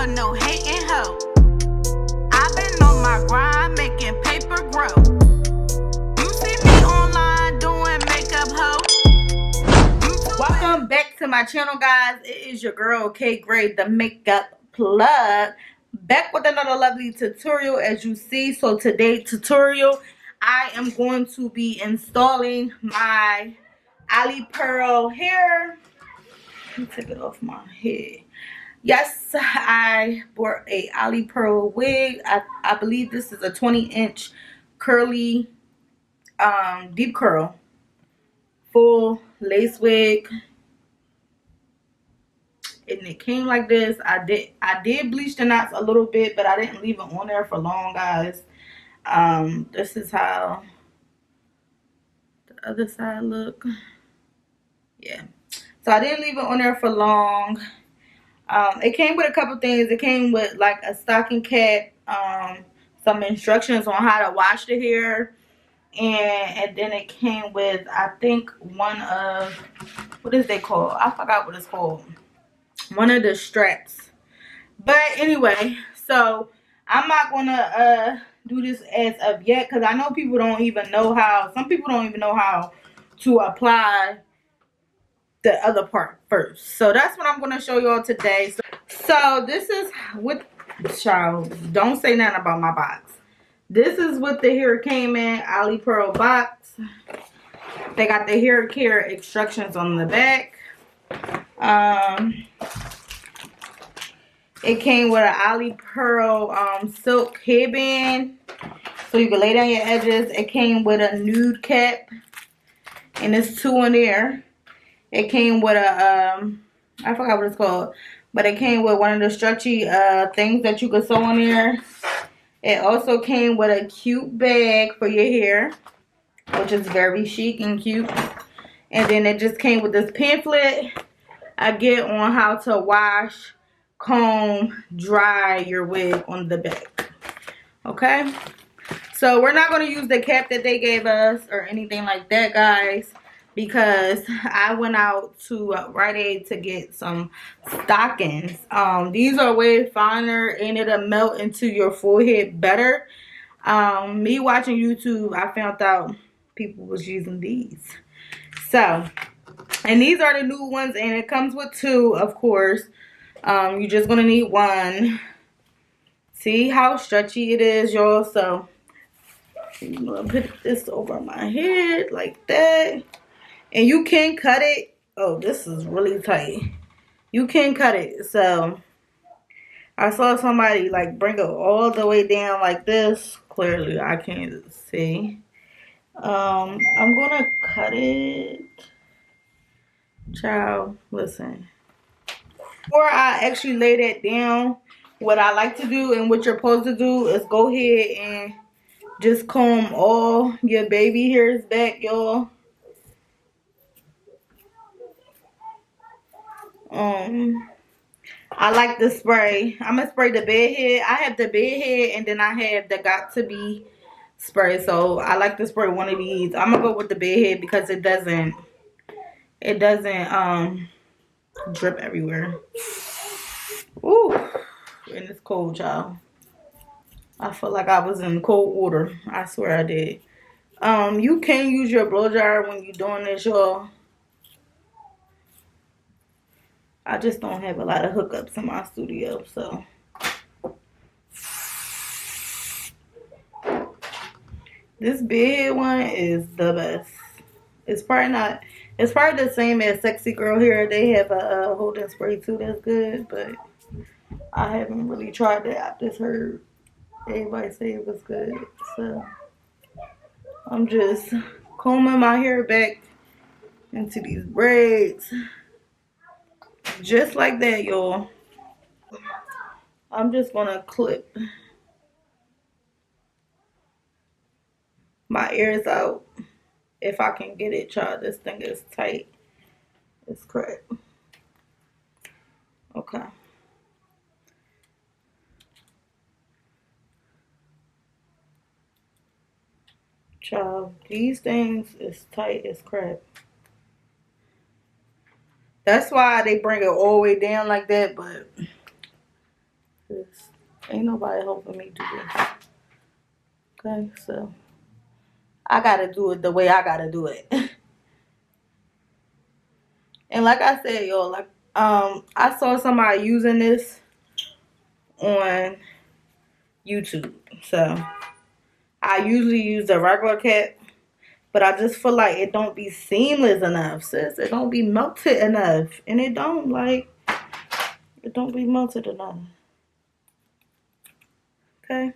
for no hating hoe. I've been on my grind making paper grow. You see me online doing makeup hoe. Welcome back to my channel, guys. It is your girl K Gray, the makeup plug, back with another lovely tutorial. As you see, so today's tutorial, I am going to be installing my Alipearl hair. Let me take it off my head. Yes, I bought a Alipearl wig. I believe this is a 20-inch curly deep curl full lace wig, and it came like this. I did bleach the knots a little bit, but I didn't leave it on there for long, guys. This is how the other side look. Yeah, so I didn't leave it on there for long. It came with a couple things. It came with like a stocking cap, some instructions on how to wash the hair, and then it came with, I think, one of, what is they called? I forgot what it's called. One of the straps. But anyway, so I'm not gonna do this as of yet, because I know people don't even know how. Some people don't even know how to apply the other part first. So that's what I'm going to show y'all today. So this is what, child, don't say nothing about my box. This is what the hair came in, Alipearl box. They got the hair care instructions on the back. It came with an Alipearl silk headband, so you can lay down your edges. It came with a nude cap, and it's two in there. It came with a, I forgot what it's called, but it came with one of the stretchy things that you could sew on there. It also came with a cute bag for your hair, which is very chic and cute. And then it just came with this pamphlet I get on how to wash, comb, dry your wig on the back. Okay? So we're not going to use the cap that they gave us or anything like that, guys, because I went out to Rite Aid to get some stockings. These are way finer and it'll melt into your forehead better. Me watching YouTube, I found out people was using these. So, and these are the new ones, and it comes with two, of course. You're just gonna need one. See how stretchy it is, y'all? So I'm gonna put this over my head like that. And you can cut it. Oh, this is really tight. You can cut it. So I saw somebody like bring it all the way down like this. Clearly I can't see. I'm gonna cut it. Child, listen. Before I actually lay that down, what I like to do and what you're supposed to do is go ahead and just comb all your baby hairs back, y'all. I like the spray. I'm gonna spray the bed head. I have the bed head, and then I have the got to be spray. So I like to spray one of these. I'm gonna go with the bed head because it doesn't drip everywhere. Ooh, and it's cold, y'all. I feel like I was in cold water. I swear I did. You can use your blow dryer when you're doing this, y'all. I just don't have a lot of hookups in my studio, so. This big one is the best. It's probably the same as Sexy Girl here. They have a holding spray too that's good, but I haven't really tried that. I just heard everybody say it was good. So I'm just combing my hair back into these braids. Just like that, y'all. I'm just gonna clip my ears out if I can get it, child. This thing is tight. It's cracked. Okay. Child, these things is tight as crap. That's why they bring it all the way down like that, but Ain't nobody helping me do this. Okay, so I gotta do it the way I gotta do it. And like I said, y'all, like I saw somebody using this on YouTube. So I usually use the regular cap, but I just feel like it don't be seamless enough, sis. It don't be melted enough. And it don't be melted enough. Okay.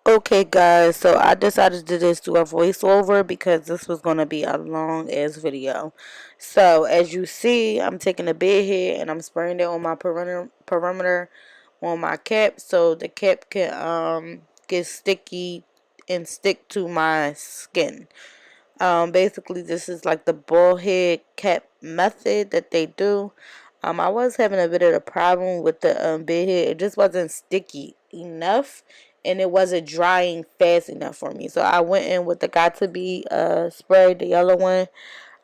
Okay, guys, so I decided to just do a voiceover because this was going to be a long ass video. So as you see, I'm taking a bed head and I'm spraying it on my perimeter on my cap so the cap can get sticky and stick to my skin. Basically, this is like the ball head cap method that they do. I was having a bit of a problem with the bed head. It just wasn't sticky enough, and it wasn't drying fast enough for me. So I went in with the Got To Be spray, the yellow one.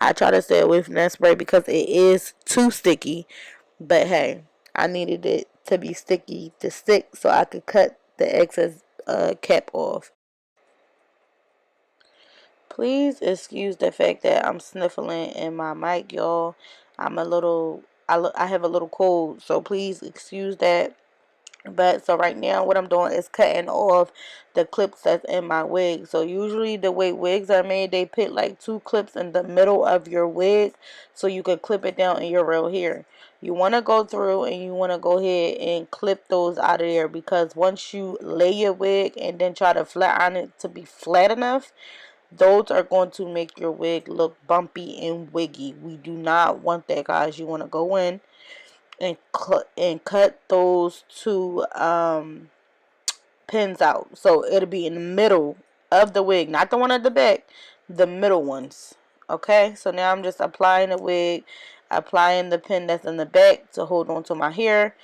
I try to stay away from that spray because it is too sticky. But hey, I needed it to be sticky to stick so I could cut the excess cap off. Please excuse the fact that I'm sniffling in my mic, y'all. I have a little cold, so please excuse that. But so right now what I'm doing is cutting off the clips that's in my wig. So usually the way wigs are made, they put like 2 clips in the middle of your wig so you could clip it down in your real hair. You want to go through and you want to go ahead and clip those out of there, because once you lay your wig and then try to flat iron it to be flat enough, those are going to make your wig look bumpy and wiggy. We do not want that, guys. You want to go in and cut those 2 pins out. So it'll be in the middle of the wig, not the one at the back, the middle ones. Okay, so now I'm just applying the wig, applying the pin that's in the back to hold on to my hair,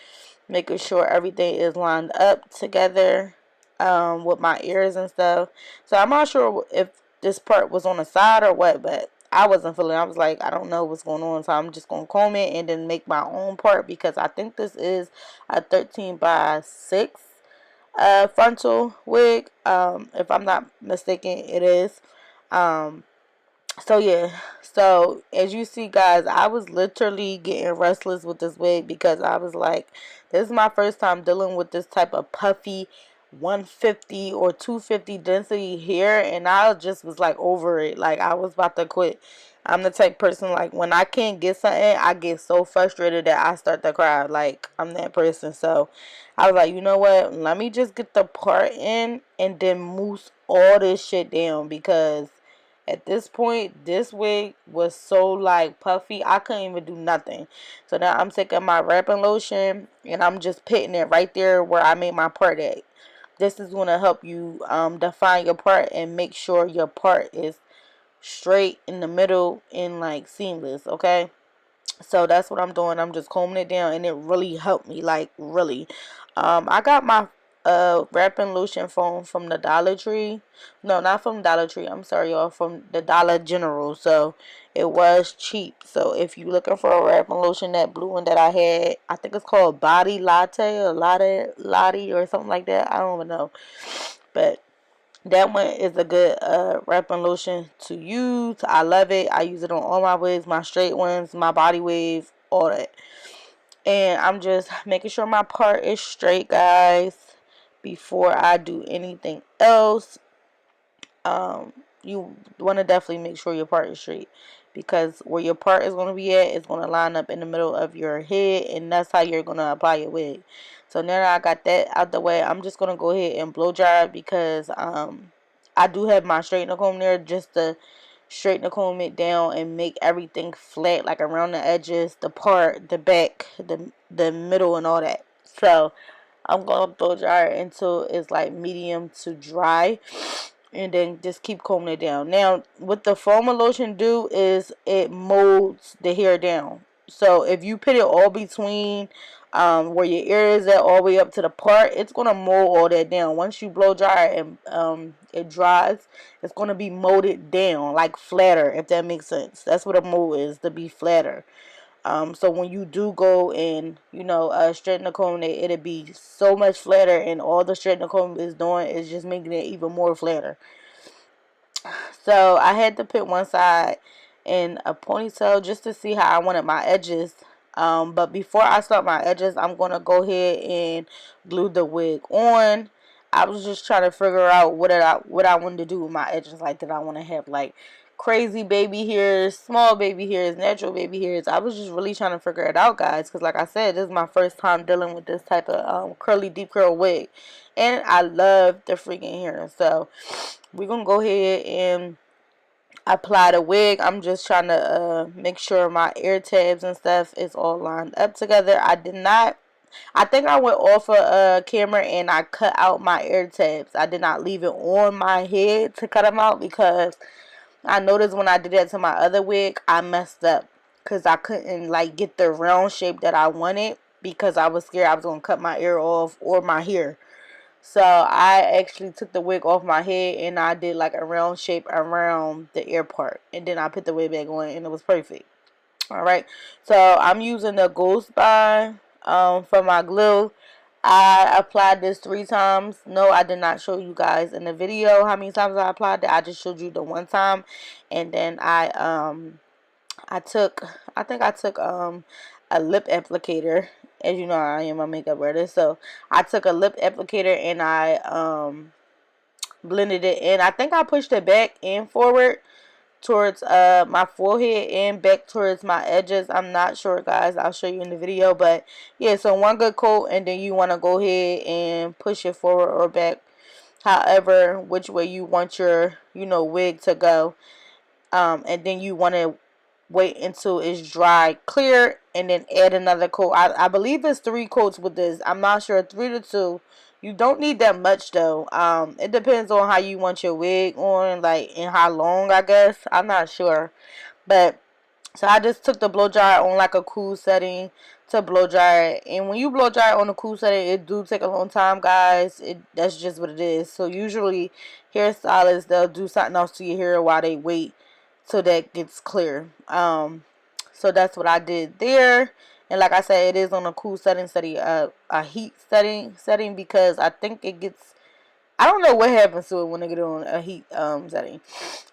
making sure everything is lined up together with my ears and stuff. So I'm not sure if this part was on the side or what, but I wasn't feeling it. I was like, I don't know what's going on, so I'm just gonna comb it and then make my own part, because I think this is a 13 by 6 frontal wig. If I'm not mistaken, it is. Um, so yeah, so as you see, guys, I was literally getting restless with this wig because I was like, this is my first time dealing with this type of puffy 150 or 250 density hair, and I just was like over it. Like I was about to quit. I'm the type person, like when I can't get something, I get so frustrated that I start to cry. Like I'm that person. So I was like, you know what? Let me just get the part in and then mousse all this shit down, because at this point, this wig was so like puffy, I couldn't even do nothing. So now I'm taking my wrapping lotion and I'm just putting it right there where I made my part at. This is going to help you define your part and make sure your part is straight in the middle and like seamless, okay? So that's what I'm doing. I'm just combing it down, and it really helped me, like really. I got my wrapping lotion foam from the Dollar Tree. No, not from Dollar Tree. I'm sorry, y'all. From the Dollar General. So it was cheap. So if you're looking for a wrapping lotion, that blue one that I had, I think it's called Body Latte or Latte or something like that. I don't even know, but that one is a good wrapping lotion to use. I love it. I use it on all my wigs, my straight ones, my body wave, all that. And I'm just making sure my part is straight, guys, before I do anything else. You want to definitely make sure your part is straight, because where your part is going to be at is going to line up in the middle of your head, and that's how you're going to apply your wig. So now that I got that out the way, I'm just going to go ahead and blow dry it, because I do have my straightener comb there just to straighten the comb it down and make everything flat, like around the edges, the part, the back, the middle, and all that. So I'm going to blow dry it until it's like medium to dry, and then just keep combing it down. Now, what the foam lotion do is it molds the hair down. So if you put it all between where your ear is at, all the way up to the part, it's gonna mold all that down. Once you blow dry and it dries, it's gonna be molded down, like flatter, if that makes sense. That's what a mold is, to be flatter. So when you do go and, you know, straighten the comb, it'll be so much flatter, and all the straightening the comb is doing is just making it even more flatter. So I had to put one side in a ponytail just to see how I wanted my edges. But before I start my edges, I'm going to go ahead and glue the wig on. I was just trying to figure out what I wanted to do with my edges. Like, did I want to have like crazy baby hairs, small baby hairs, natural baby hairs? I was just really trying to figure it out, guys, because like I said, this is my first time dealing with this type of curly deep curl wig, and I love the freaking hair. So we're gonna go ahead and apply the wig. I'm just trying to make sure my ear tabs and stuff is all lined up together. I think I went off a camera and I cut out my ear tabs. I did not leave it on my head to cut them out, because I noticed when I did that to my other wig, I messed up because I couldn't like get the round shape that I wanted, because I was scared I was gonna cut my ear off or my hair. So I actually took the wig off my head and I did like a round shape around the ear part, and then I put the wig back on and it was perfect. Alright, so I'm using the Gold Spy for my glue. I applied this 3 times. No, I did not show you guys in the video how many times I applied it. I just showed you the one time. And then I think I took a lip applicator. As you know, I am a makeup artist, so I took a lip applicator and I blended it in. I think I pushed it back and forward towards my forehead and back towards my edges. I'm not sure, guys. I'll show you in the video. But yeah, so one good coat, and then you want to go ahead and push it forward or back, however which way you want your, you know, wig to go. And then you want to wait until it's dry clear and then add another coat. I believe it's 3 coats with this. I'm not sure, 3 to 2. You don't need that much though. It depends on how you want your wig on, like, and how long, I guess. I'm not sure. But so I just took the blow dryer on like a cool setting to blow dry it. And when you blow dry it on a cool setting, it do take a long time, guys. That's just what it is. So usually hairstylists, they'll do something else to your hair while they wait till that gets clear. So that's what I did there. And like I said, it is on a cool setting, a heat setting, because I think it gets, I don't know what happens to it when they get on a heat setting.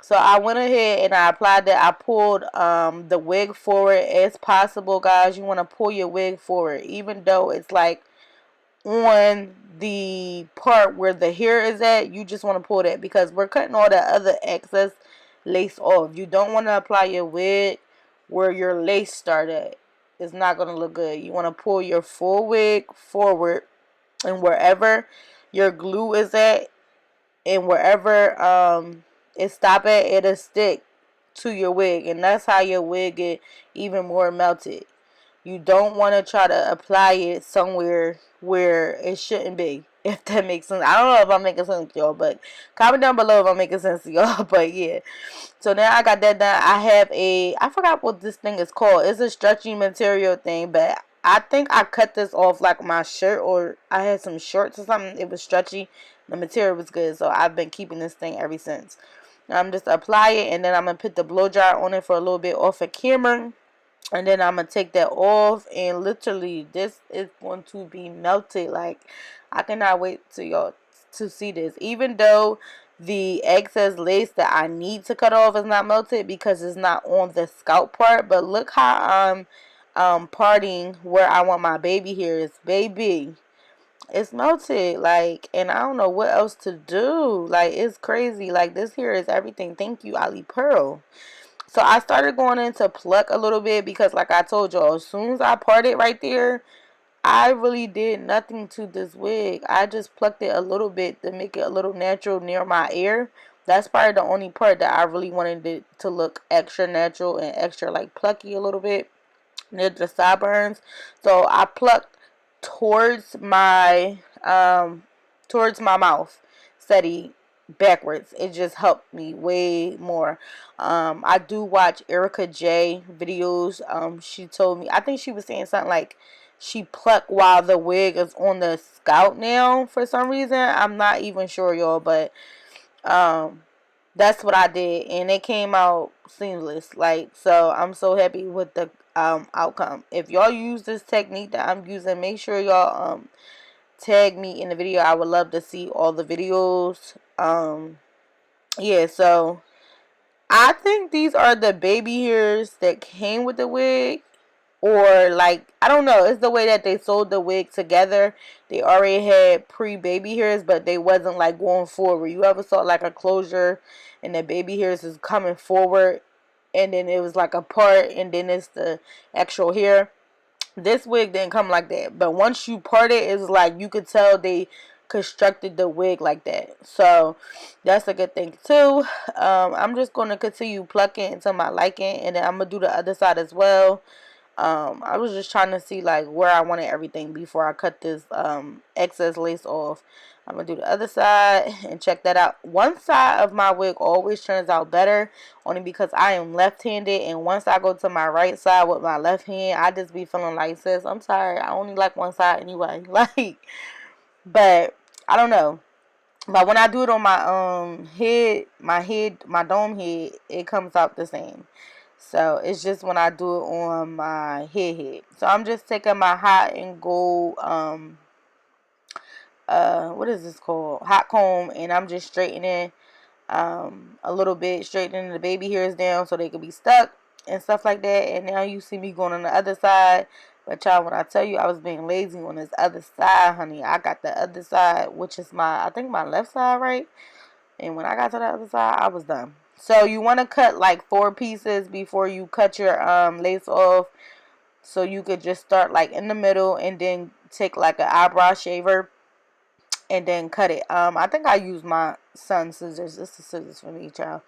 So I went ahead and I applied that. I pulled the wig forward as possible, guys. You want to pull your wig forward, even though it's like on the part where the hair is at. You just want to pull that, because we're cutting all that other excess lace off. You don't want to apply your wig where your lace started. It's not going to look good. You want to pull your full wig forward, and wherever your glue is at and wherever it stop at, it'll stick to your wig, and that's how your wig get even more melted. You don't want to try to apply it somewhere where it shouldn't be, if that makes sense. I don't know if I'm making sense to y'all, but comment down below if I'm making sense to y'all. But yeah, so now I got that done. I have I forgot what this thing is called. It's a stretchy material thing, but I think I cut this off like my shirt, or I had some shorts or something. It was stretchy. The material was good, so I've been keeping this thing ever since. I'm just apply it, and then I'm going to put the blow dryer on it for a little bit off of camera. And then I'm going to take that off, and literally this is going to be melted. Like, I cannot wait to y'all to see this. Even though the excess lace that I need to cut off is not melted because it's not on the scalp part. But look how I'm parting where I want my baby hairs. Baby, it's melted. Like, and I don't know what else to do. Like, it's crazy. Like, this hair is everything. Thank you, Alipearl. So I started going into pluck a little bit, because like I told y'all, as soon as I parted right there, I really did nothing to this wig. I just plucked it a little bit to make it a little natural near my ear. That's probably the only part that I really wanted it to look extra natural and extra like plucky a little bit near the sideburns. So I plucked towards my mouth, steady backwards. It just helped me way more. I do watch Erica J videos. She told me, I think she was saying something like she plucked while the wig is on the scalp now for some reason. I'm not even sure, y'all, but that's what I did, and it came out seamless. Like, so I'm so happy with the outcome. If y'all use this technique that I'm using, make sure y'all tag me in the video. I would love to see all the videos. Yeah, so I think these are the baby hairs that came with the wig. Or like, I don't know, it's the way that they sold the wig together. They already had pre-baby hairs, but they wasn't like going forward. You ever saw like a closure and the baby hairs is coming forward, and then it was like a part, and then it's the actual hair? This wig didn't come like that, but once you part it, it's like you could tell they constructed the wig like that. So that's a good thing too. I'm just going to continue plucking until my liking, and then I'm going to do the other side as well. I was just trying to see like where I wanted everything before I cut this excess lace off. I'm gonna do the other side and check that out. One side of my wig always turns out better, only because I am left-handed, and once I go to my right side with my left hand, I just be feeling like, sis, I'm tired, I only like one side anyway. Like, but I don't know. But when I do it on my my dome head, it comes out the same. So it's just when I do it on my head. So I'm just taking my hot and gold what is this called? Hot comb, and I'm just straightening a little bit, straightening the baby hairs down so they can be stuck and stuff like that. And now you see me going on the other side. But y'all, when I tell you I was being lazy on this other side, honey, I got the other side, which is I think my left side, right? And when I got to the other side, I was done. So you want to cut like 4 pieces before you cut your lace off. So you could just start like in the middle and then take like an eyebrow shaver and then cut it. I think I use my son's scissors. This is scissors for me, child.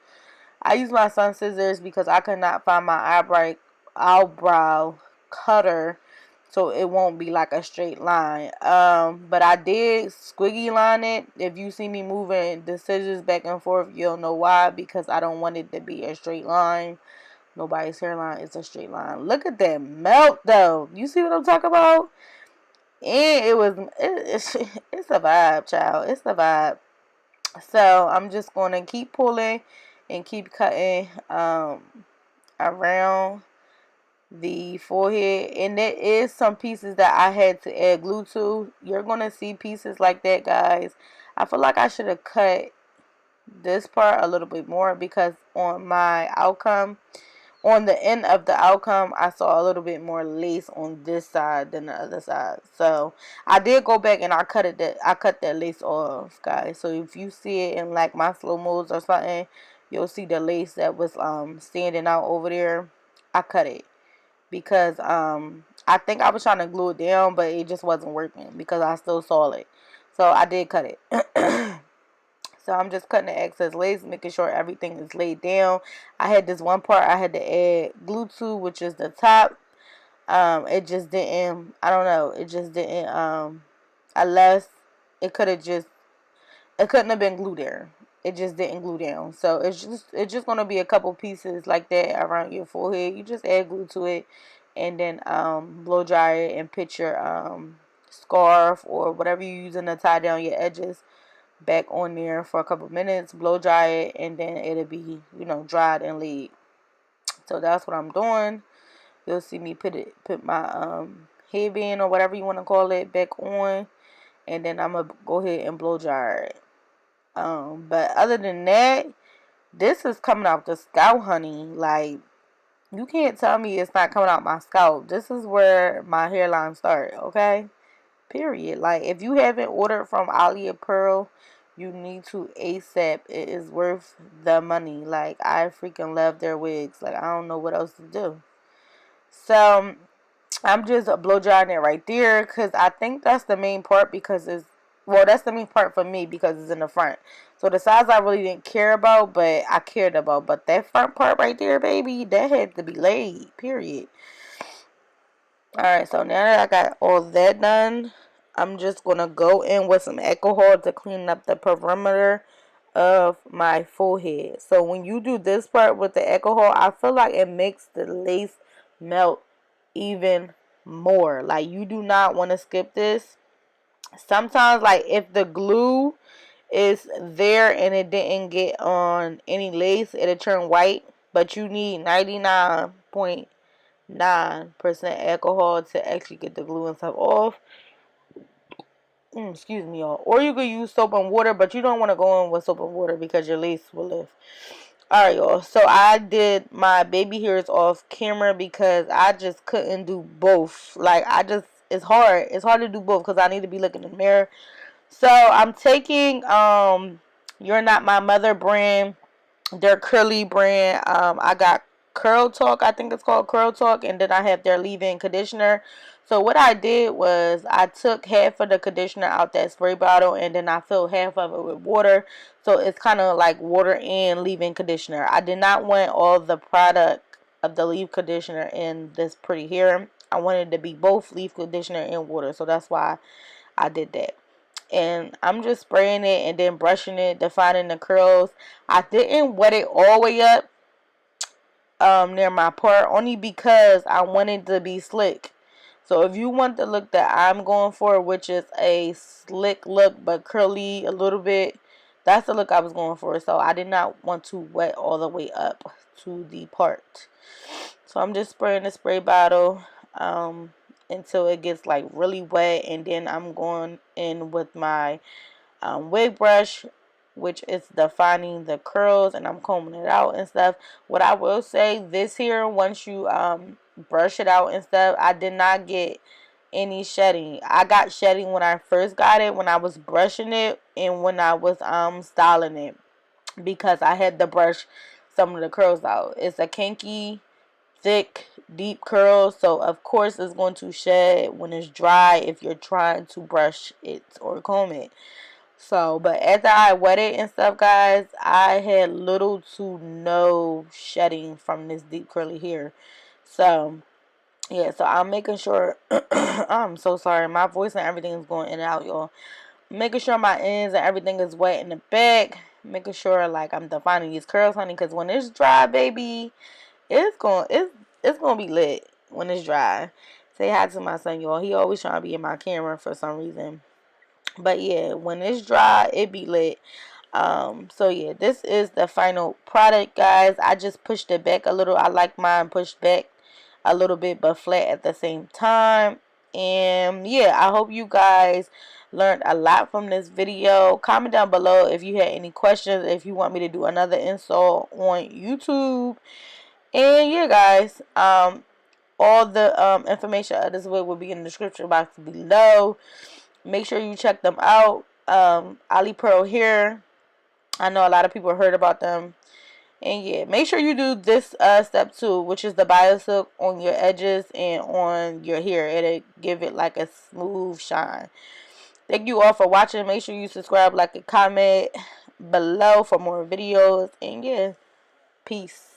I use my son's scissors because I could not find my eyebrow cutter, so it won't be like a straight line. But I did squiggy line it. If you see me moving the scissors back and forth, you'll know why, because I don't want it to be a straight line. Nobody's hairline is a straight line. Look at that melt though. You see what I'm talking about? And it's a vibe, child. It's a vibe. So I'm just gonna keep pulling and keep cutting around the forehead. And there is some pieces that I had to add glue to. You're gonna see pieces like that, guys. I feel like I should have cut this part a little bit more, because on my outcome, on the end of the outcome, I saw a little bit more lace on this side than the other side. So I did go back and I cut that lace off, guys. So if you see it in like my slow mo's or something, you'll see the lace that was standing out over there. I cut it because I think I was trying to glue it down, but it just wasn't working because I still saw it. So I did cut it. So I'm just cutting the excess lace, making sure everything is laid down. I had this one part I had to add glue to, which is the top. It just didn't, I don't know, it just didn't, unless it it couldn't have been glued there. It just didn't glue down. So it's just going to be a couple pieces like that around your forehead. You just add glue to it, and then blow dry it and put your scarf or whatever you're using to tie down your edges back on there for a couple minutes, blow dry it, and then it'll be, dried and laid. So that's what I'm doing. You'll see me put my headband or whatever you want to call it back on, and then I'm gonna go ahead and blow dry it. But other than that, this is coming out the scalp, honey. Like, you can't tell me it's not coming out my scalp. This is where my hairline start, okay? Period. Like, if you haven't ordered from Alipearl, you need to ASAP. It is worth the money. Like, I freaking love their wigs. Like, I don't know what else to do. So I'm just blow drying it right there, because I think that's the main part, because that's the main part for me because it's in the front. So the sides I really didn't care about, but I cared about. But that front part right there, baby, that had to be laid. Period. Alright, so now that I got all that done, I'm just going to go in with some alcohol to clean up the perimeter of my forehead. So when you do this part with the alcohol, I feel like it makes the lace melt even more. Like, you do not want to skip this. Sometimes, like, if the glue is there and it didn't get on any lace, it'll turn white. But you need 99.9 0.9% alcohol to actually get the glue and stuff off. Excuse me, y'all. Or you could use soap and water, but you don't want to go in with soap and water because your lace will lift. Alright, y'all. So I did my baby hairs off camera because I just couldn't do both. Like, it's hard. It's hard to do both because I need to be looking in the mirror. So I'm taking You're Not My Mother brand, their curly brand. I got Curl Talk, I think it's called Curl Talk, and then I have their leave-in conditioner. So what I did was I took half of the conditioner out that spray bottle, and then I filled half of it with water. So it's kind of like water and leave-in conditioner. I did not want all the product of the leave conditioner in this pretty hair. I wanted it to be both leave conditioner and water, so that's why I did that. And I'm just spraying it and then brushing it, defining the curls. I didn't wet it all the way up near my part, only because I wanted to be slick. So if you want the look that I'm going for, which is a slick look but curly a little bit, that's the look I was going for. So I did not want to wet all the way up to the part. So I'm just spraying the spray bottle until it gets like really wet, and then I'm going in with my wig brush, which is defining the curls, and I'm combing it out and stuff. What I will say, this here, once you brush it out and stuff, I did not get any shedding. I got shedding when I first got it, when I was brushing it, and when I was styling it, because I had to brush some of the curls out. It's a kinky, thick, deep curl, so of course it's going to shed when it's dry if you're trying to brush it or comb it. So, but after I wet it and stuff, guys, I had little to no shedding from this deep curly hair. So, yeah, so I'm making sure, I'm so sorry, my voice and everything is going in and out, y'all. Making sure my ends and everything is wet in the back. Making sure, like, I'm defining these curls, honey, because when it's dry, baby, it's gonna be lit when it's dry. Say hi to my son, y'all. He always trying to be in my camera for some reason. But yeah, when it's dry, it be lit. So yeah, this is the final product, guys. I just pushed it back a little. I like mine pushed back a little bit but flat at the same time. And yeah, I hope you guys learned a lot from this video. Comment down below if you had any questions, if you want me to do another install on YouTube. And yeah, guys, all the information of this wig will be in the description box below. Make sure you check them out. Alipearl here. I know a lot of people heard about them. And yeah, make sure you do this step too, which is the biosilk on your edges and on your hair. It'll give it like a smooth shine. Thank you all for watching. Make sure you subscribe, like, and comment below for more videos. And yeah, peace.